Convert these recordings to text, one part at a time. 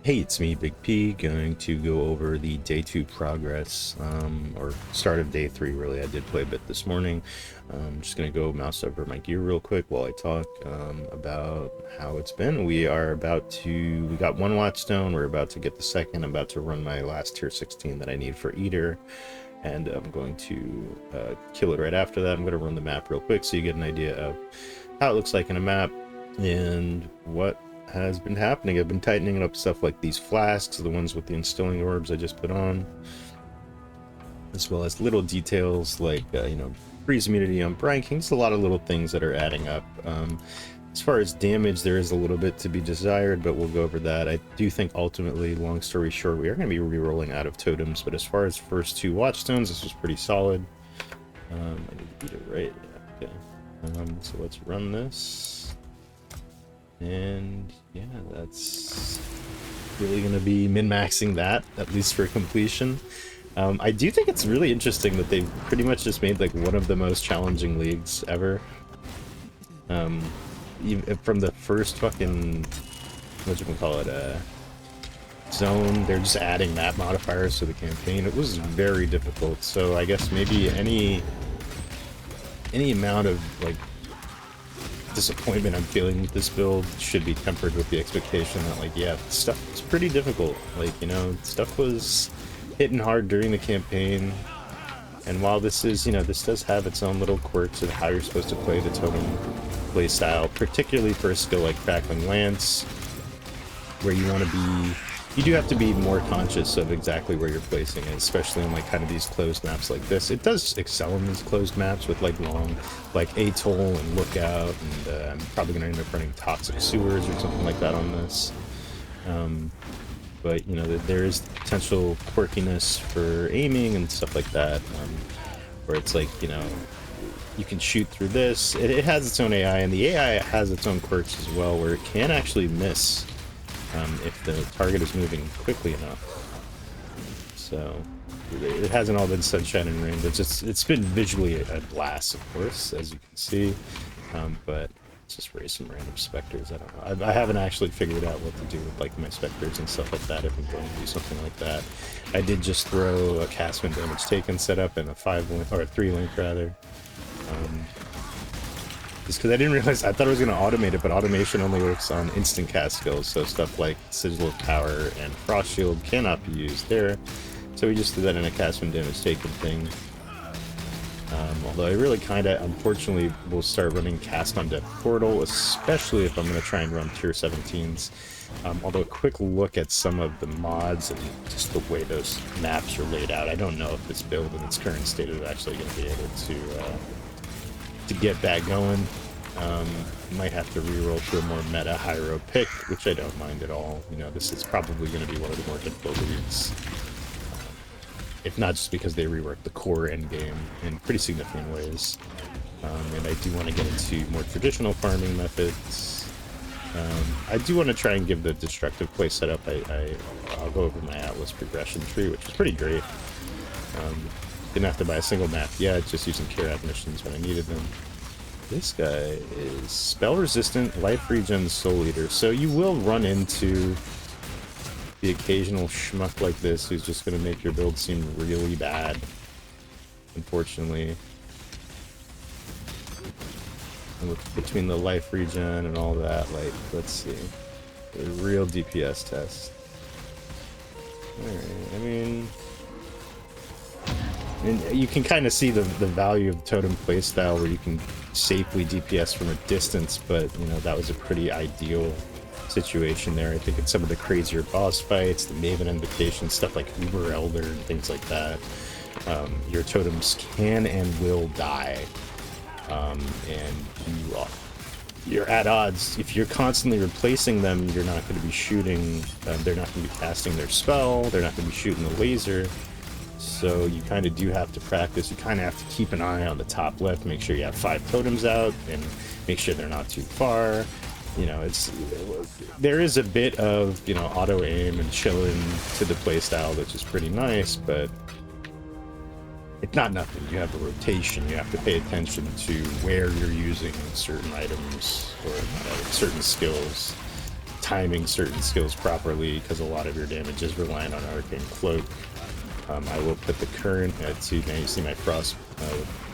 Hey, it's me, Big P, going to go over the day 2 progress, or start of day 3, really. I did play a bit this morning. I'm just going to go mouse over my gear real quick while I talk about how it's been. We got one watchstone, we're about to get the second. I'm about to run my last tier 16 that I need for Eater, and I'm going to kill it right after that. I'm going to run the map real quick so you get an idea of how it looks like in a map and what has been happening. I've been tightening up stuff like these flasks, the ones with the instilling orbs I just put on, as well as little details like freeze immunity on Brian King's. A lot of little things that are adding up. As far as damage, there is a little bit to be desired, but we'll go over that. I do think ultimately, long story short, we are going to be re-rolling out of totems, but as far as first 2 watchstones, this was pretty solid. I need to beat it right. Okay. So let's run this. And yeah, that's really going to be min-maxing that, at least for completion. I do think it's really interesting that they've pretty much just made like one of the most challenging leagues ever. Even from the first fucking, what you can call it, zone, they're just adding map modifiers to the campaign. It was very difficult, so I guess maybe any amount of like disappointment I'm feeling with this build should be tempered with the expectation that, like, yeah, stuff was pretty difficult. Like, stuff was hitting hard during the campaign. And while this is, this does have its own little quirks of how you're supposed to play the totem playstyle, particularly for a skill like Crackling Lance, where you do have to be more conscious of exactly where you're placing it, especially in like kind of these closed maps like this. It does excel in these closed maps with like long, like Atoll and Lookout, and I'm probably going to end up running Toxic Sewers or something like that on this. But there is potential quirkiness for aiming and stuff like that, where it's like, you can shoot through this. It has its own AI, and the AI has its own quirks as well, where it can actually miss if the target is moving quickly enough. So it hasn't all been sunshine and rain, but it's been visually a blast, of course, as you can see. But let's just raise some random specters. I don't know. I haven't actually figured out what to do with like my specters and stuff like that, if I'm going to do something like that. I did just throw a castman damage taken setup and a 5-link, or a 3-link rather. Just because I didn't realize, I thought I was going to automate it, but automation only works on instant cast skills, so stuff like Sigil of Power and Frost Shield cannot be used there. So we just did that in a castman damage taken thing. Although I really kind of, unfortunately, will start running Cast on Death Portal, especially if I'm going to try and run tier 17s. Although a quick look at some of the mods and just the way those maps are laid out, I don't know if this build in its current state is actually going to be able to get that going. Might have to reroll to a more meta Hyro pick, which I don't mind at all. This is probably going to be one of the more difficult leagues. If not just because they reworked the core endgame in pretty significant ways. And I do want to get into more traditional farming methods. I do want to try and give the destructive play setup. I'll go over my Atlas progression tree, which is pretty great. Didn't have to buy a single map yet, just using cure admissions when I needed them. This guy is spell resistant, life regen, soul eater. So you will run into the occasional schmuck like this who's just going to make your build seem really bad, unfortunately. And between the life regen and all that, like, let's see. A real DPS test. Alright, I mean, and you can kind of see the value of the totem playstyle where you can safely DPS from a distance, but, that was a pretty ideal situation there. I think in some of the crazier boss fights, the Maven Invocation, stuff like Uber Elder and things like that, your totems can and will die. And you're at odds. If you're constantly replacing them, you're not going to be shooting, they're not going to be casting their spell, they're not going to be shooting the laser. So you kind of do have to practice. You kind of have to keep an eye on the top left, make sure you have 5 totems out, and make sure they're not too far. There is a bit of, auto aim and chilling to the playstyle that's just pretty nice, but it's not nothing. You have a rotation. You have to pay attention to where you're using certain items or certain skills. timing certain skills properly, because a lot of your damage is reliant on Arcane Cloak. I will put the current at 2. Now you see my Frost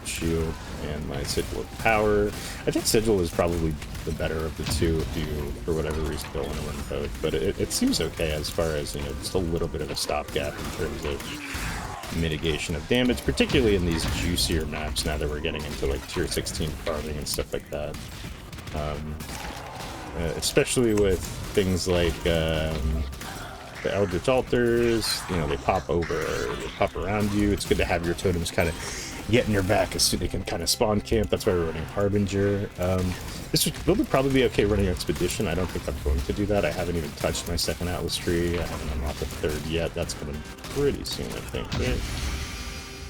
shield and my Sigil of Power. I think Sigil is probably the better of the two if you, for whatever reason, don't want to run both. But it seems okay as far as, you know, just a little bit of a stopgap in terms of mitigation of damage, particularly in these juicier maps now that we're getting into like tier 16 farming and stuff like that. Especially with things like the Eldritch Altars, you know, they pop over, they pop around you. It's good to have your totems kind of get in your back as soon as they can kind of spawn camp. That's why we're running Harbinger. This build would probably be okay running Expedition. I don't think I'm going to do that. I haven't even touched my second Atlas tree. I haven't unlocked the third yet. That's coming pretty soon, I think, right?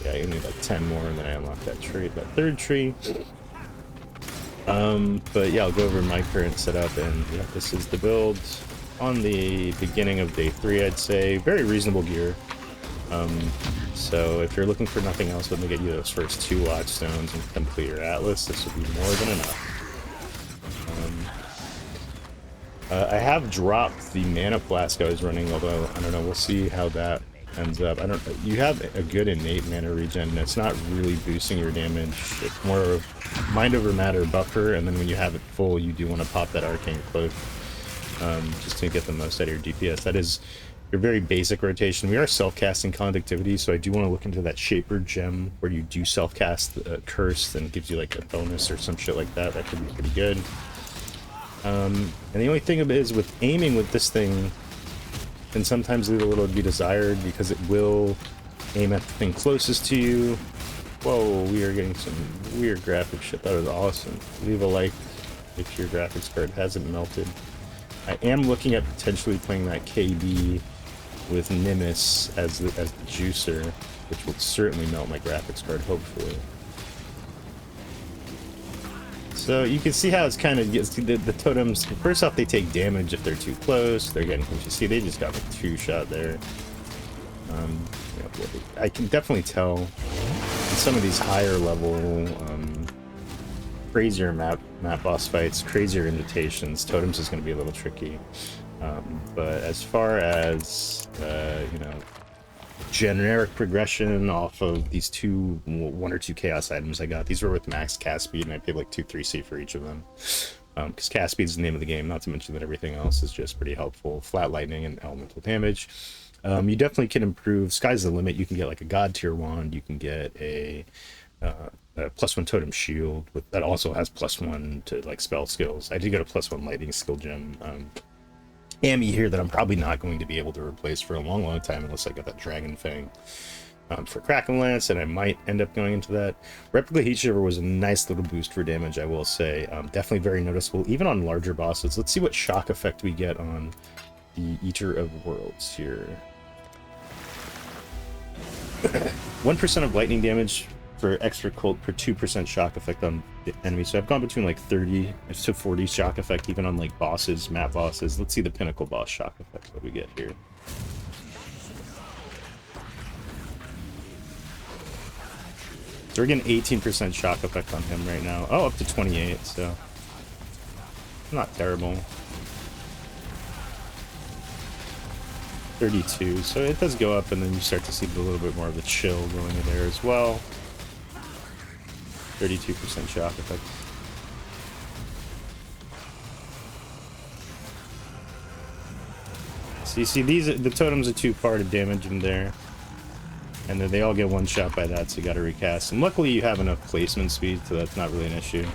Yeah, you need like 10 more and then I unlock that tree, that third tree. But yeah, I'll go over my current setup, and yeah, this is the build on the beginning of day 3, I'd say. Very reasonable gear. So if you're looking for nothing else but to get you those first 2 Watchstones and complete your Atlas, this will be more than enough. I have dropped the Mana Flask I was running, although I don't know, we'll see how that ends up. You have a good innate mana regen, and it's not really boosting your damage. It's more of mind over matter buffer, and then when you have it full, you do want to pop that Arcane Cloak just to get the most out of your DPS. That is your very basic rotation. We are self-casting Conductivity, so I do want to look into that Shaper gem where you do self-cast Curse and it gives you like a bonus or some shit like that. That could be pretty good. And the only thing is with aiming with this thing can sometimes leave a little to be desired, because it will aim at the thing closest to you. Whoa, we are getting some weird graphic shit. That was awesome. Leave a like if your graphics card hasn't melted. I am looking at potentially playing that KB with Nimbus as the juicer, which will certainly melt my graphics card, hopefully. So you can see how it's kind of the totems. First off, they take damage if they're too close. They're getting close. You see, they just got like 2-shot there. I can definitely tell in some of these higher level, crazier map boss fights, crazier invitations, totems is going to be a little tricky. But as far as you know, generic progression off of these 1 or 2 chaos items I got. These were with max cast speed, and I paid like 2-3C for each of them. Because cast speed is the name of the game, not to mention that everything else is just pretty helpful. Flat lightning and elemental damage. You definitely can improve. Sky's the limit. You can get like a god tier wand. You can get a +1 totem shield that also has +1 to like spell skills. I did get a +1 lightning skill gem. Ami here that I'm probably not going to be able to replace for a long time unless I get that Dragon Fang for Crackling Lance, and I might end up going into that. Replica Heat Shiver was a nice little boost for damage, I will say. Definitely very noticeable, even on larger bosses. Let's see what shock effect we get on the Eater of Worlds here. 1% of lightning damage for extra cult per 2% shock effect on the enemy. So I've gone between like 30 to 40 shock effect even on like bosses, map bosses. Let's see the pinnacle boss shock effect, what we get here. So we're getting 18% shock effect on him right now. Oh, up to 28, so not terrible. 32, so it does go up, and then you start to see a little bit more of the chill going in there as well. 32% shock effect. So you see the totems are 2-part damage in there, and then they all get 1 shot by that, so you gotta recast. And luckily you have enough placement speed, so that's not really an issue.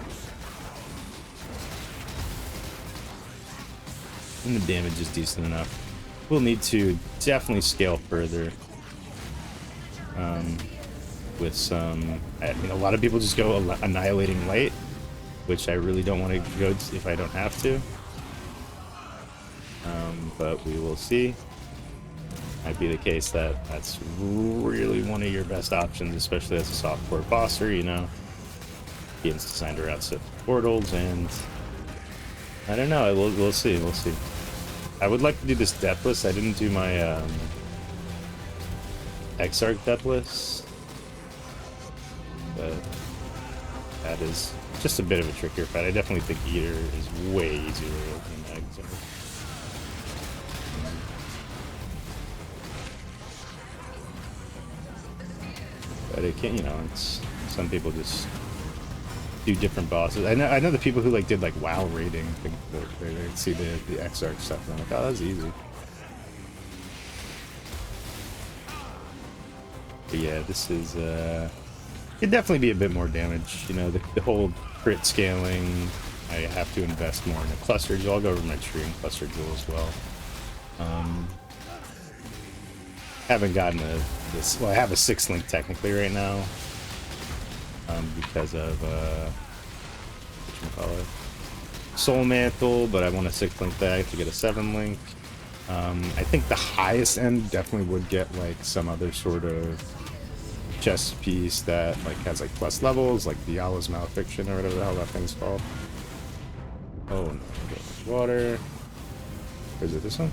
And the damage is decent enough. We'll need to definitely scale further. With some, I mean, a lot of people just go Annihilating Light, which I really don't want to go if I don't have to. But we will see. Might be the case that that's really one of your best options, especially as a softcore bosser, you know. Game's designed around set portals, and I don't know, we'll see, we'll see. I would like to do this Deathless. I didn't do my Exarch Deathless. But that is just a bit of a trickier fight. I definitely think Eater is way easier than Exarch. But it can't, you know, it's some people just do different bosses. I know the people who like did like WoW raiding think that they see the Exarch stuff and I'm like, oh, that's easy. But yeah, this is could definitely be a bit more damage. You know, the whole crit scaling. I have to invest more in a cluster jewel. I'll go over my tree and cluster jewel as well. Haven't gotten this. Well, I have a 6 link technically right now. Because of whatchamacallit, Soul Mantle, but I want a 6 link that to get a 7 link. I think the highest end definitely would get like some other sort of chest piece that like has like plus levels, like the Diablo's Malefiction or whatever the hell that thing's called. Oh no, water. Or is it this one?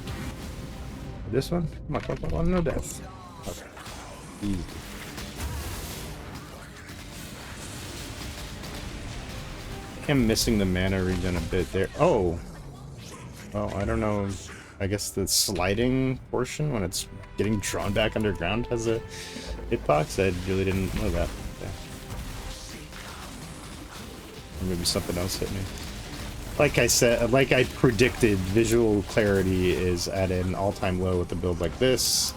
This one? Come on, no death. Okay. Easy. I'm missing the mana regen a bit there. Oh! Well, I don't know. I guess the sliding portion, when it's getting drawn back underground, has a hitbox? I really didn't know that. Yeah. Or maybe something else hit me. Like I said, like I predicted, visual clarity is at an all-time low with a build like this.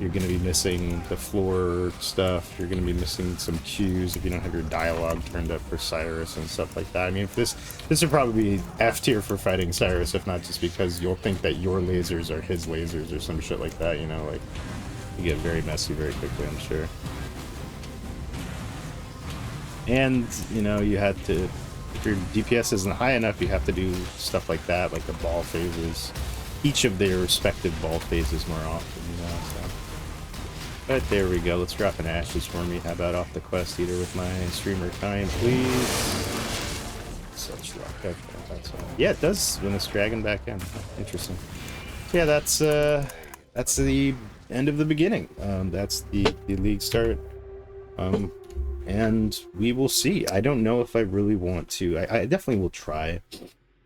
You're going to be missing the floor stuff. You're going to be missing some cues if you don't have your dialogue turned up for Cyrus and stuff like that. I mean, this would probably be F tier for fighting Cyrus, if not just because you'll think that your lasers are his lasers or some shit like that, you know? Like, you get very messy very quickly, I'm sure. And, you know, you have to... If your DPS isn't high enough, you have to do stuff like that, like the ball phases. Each of their respective ball phases more often, you know, so... But there we go. Let's drop an Ashes for me. How about off the quest eater with my streamer time, please? Such luck. Okay, that's yeah, it does win this dragon back in. Interesting. So yeah, that's the end of the beginning. That's the league start. And we will see. I don't know if I really want to. I definitely will try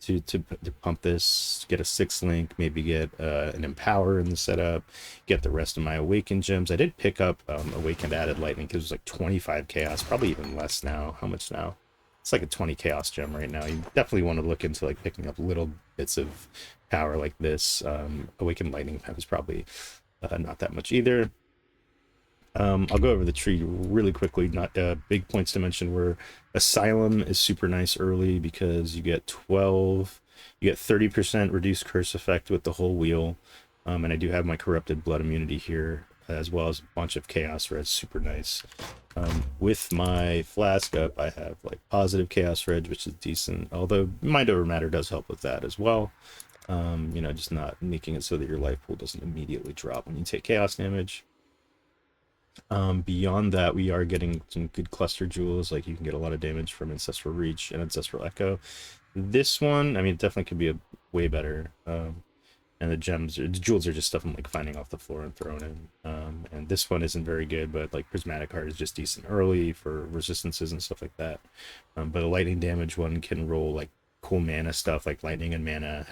to pump this, get a 6 link, maybe get an Empower in the setup, get the rest of my Awakened gems. I did pick up Awakened Added Lightning because it was like 25 Chaos, probably even less now. How much now? It's like a 20 Chaos gem right now. You definitely want to look into like picking up little bits of power like this. Awakened Lightning was probably not that much either. I'll go over the tree really quickly. Not big points to mention were Asylum is super nice early because you get 30% reduced curse effect with the whole wheel. And I do have my Corrupted Blood immunity here, as well as a bunch of Chaos Res, super nice. With my flask up, I have like positive Chaos Reg, which is decent, although Mind Over Matter does help with that as well. You know, just not making it so that your life pool doesn't immediately drop when you take chaos damage. Beyond that, we are getting some good cluster jewels. Like you can get a lot of damage from Ancestral Reach and Ancestral Echo. This one, I mean, it definitely could be a way better. And the jewels are just stuff I'm like finding off the floor and throwing in. And this one isn't very good, but like Prismatic Heart is just decent early for resistances and stuff like that. But a lightning damage one can roll like cool mana stuff, like lightning and mana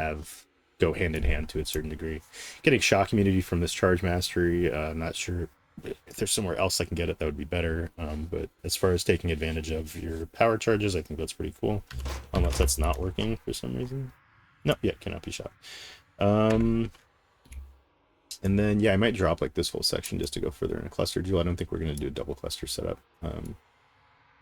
go hand in hand to a certain degree. Getting shock immunity from this charge mastery, I'm not sure if there's somewhere else I can get it that would be better, but as far as taking advantage of your power charges, I think that's pretty cool, unless that's not working for some reason. No, yeah, cannot be shot. And then yeah, I might drop like this whole section just to go further in a cluster jewel. I don't think we're going to do a double cluster setup.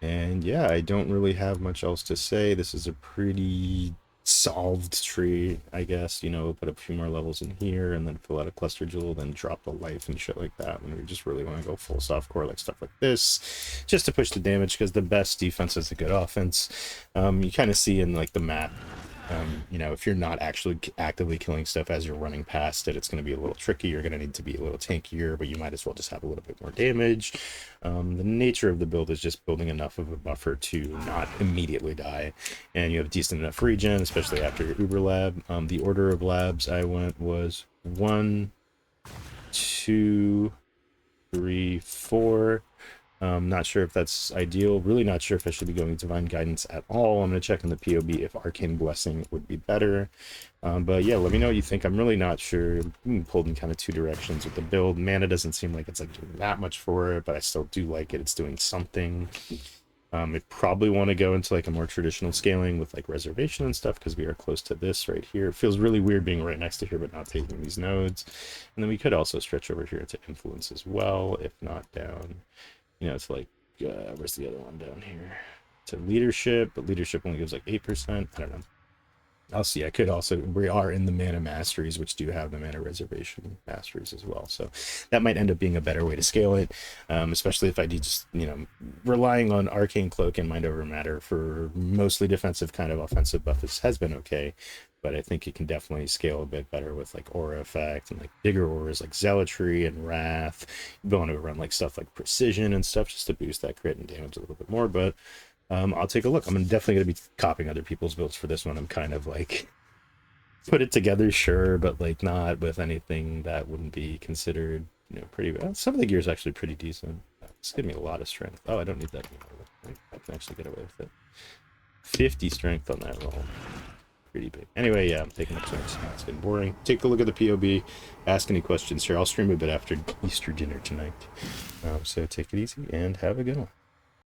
And yeah, I don't really have much else to say. This is a pretty solved tree, I guess. You know, put a few more levels in here and then fill out a cluster jewel, then drop the life and shit like that when we just really want to go full softcore, like stuff like this, just to push the damage, because the best defense is a good offense. You kind of see in like the map, you know, if you're not actually actively killing stuff as you're running past it, it's going to be a little tricky. You're going to need to be a little tankier, but you might as well just have a little bit more damage. The nature of the build is just building enough of a buffer to not immediately die, and you have decent enough regen, especially after your Uber Lab. The order of labs I went was 1, 2, 3, 4. Not sure if that's ideal. Really not sure if I should be going Divine Guidance at all. I'm going to check in the POB if Arcane Blessing would be better. But yeah, let me know what you think. I'm really not sure. I'm pulled in kind of two directions with the build. Mana doesn't seem like it's like doing that much for it, but I still do like it. It's doing something. I probably want to go into like a more traditional scaling with like reservation and stuff because we are close to this right here. It feels really weird being right next to here but not taking these nodes. And then we could also stretch over here to influence as well, if not down. You know, it's like, where's the other one down here? To leadership, but leadership only gives like 8%. I don't know. I'll see. I could also, we are in the mana masteries, which do have the mana reservation masteries as well. So that might end up being a better way to scale it, especially if I do just, you know, relying on Arcane Cloak and Mind Over Matter for mostly defensive kind of offensive buffs has been okay. But I think it can definitely scale a bit better with like Aura Effect and like bigger auras like Zealotry and Wrath. You want to run like stuff like Precision and stuff just to boost that crit and damage a little bit more. But I'll take a look. I'm definitely going to be copying other people's builds for this one. I'm kind of like, put it together, sure, but like not with anything that wouldn't be considered, you know, pretty bad. Some of the gear is actually pretty decent. It's giving me a lot of strength. Oh, I don't need that anymore. I can actually get away with it. 50 strength on that roll. Pretty big. Anyway, yeah, I'm taking up strength. It's been boring. Take a look at the POB. Ask any questions here. I'll stream a bit after Easter dinner tonight. So take it easy and have a good one.